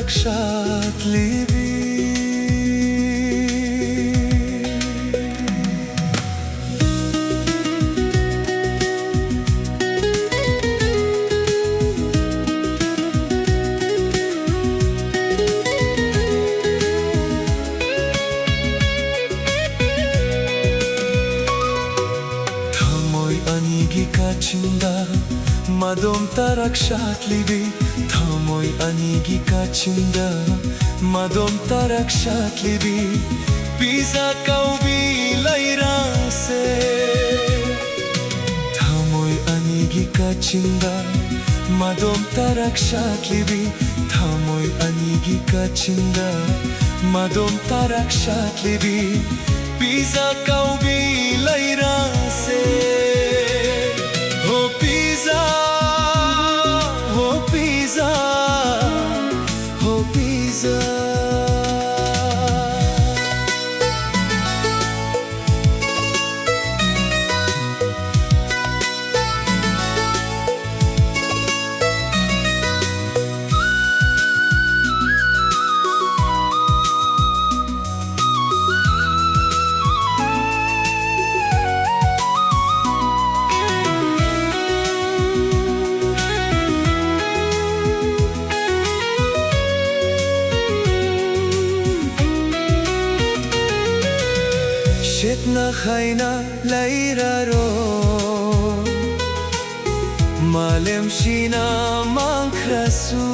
taraqshat libi. Kachinda madom taraqshat libi. Thamoy anigi kachinda madom taraqshat libi. Pisa kaubi lairang se. Thamoy anigi kachinda madom taraqshat libi. Thamoy anigi kachinda madom taraqshat libi. Pisa kaubi lairang se. Oh Pisa, oh Pisa, oh Pisa. Shetna khayna lairaro malem shina mankrasu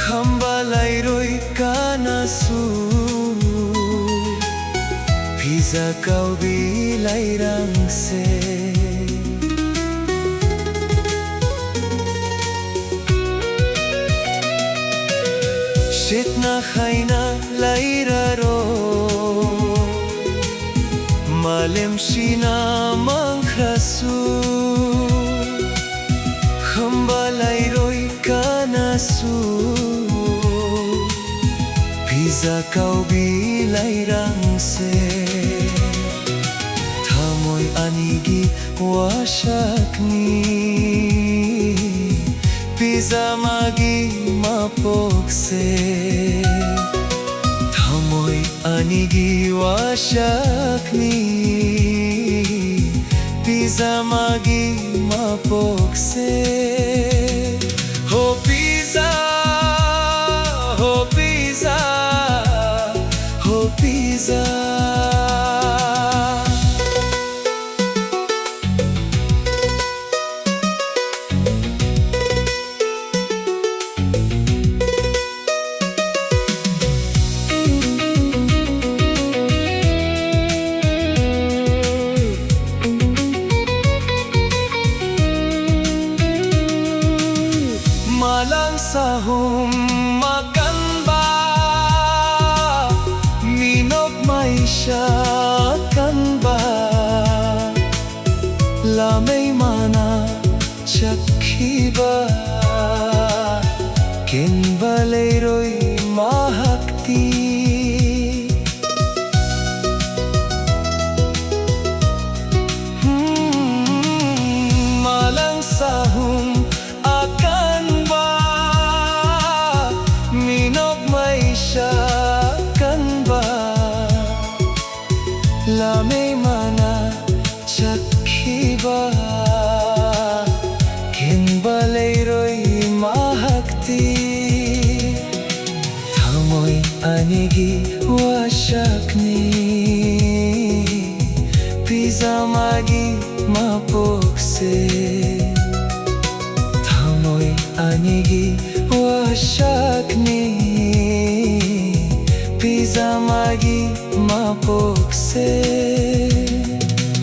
khamba lairoi kanasu Pisa kaubi lairang se Shetna khayna lairaro malem shina mankrasu khamba lairoi kanasu Pisa kaubi lairang se Thamoy anigi washakni Pisa magi mapokse Thamoy anigi washakni Pisa magi mapokse Oh Pisa, oh Pisa, oh Pisa. Malang sahum makan ba Minog maisha kan ba Lamay mana chakhi ba Ken balayroy mahakti Malang sahum Lamay mana chakhi ba Ken balayroy mahakti Thamoy anigi washakni Pisa magi mapokse Thamoy anigi washakni Pisa magi mapokse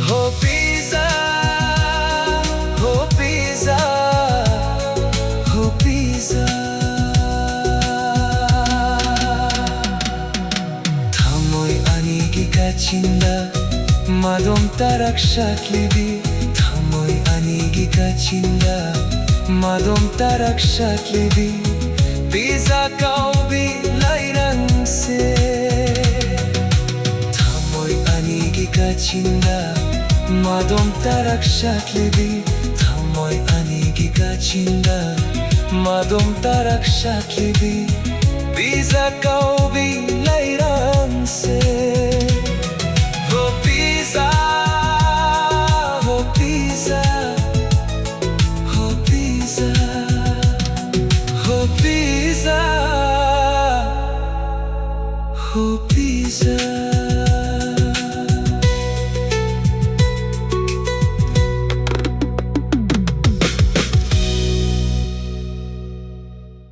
Oh Pisa, oh Pisa, oh Pisa Thamoy anigi kachinda madom taraqshat libi Thamoy anigi kachinda madom taraqshat libi Pisa kaubi lairang se Kachinda madom taraqshat libi Thamoy anigi kachinda Madom tarak shaklibi Biza kaubi leiran se Ho pisa Ho pisa Ho pisa Ho pisa Ho pisa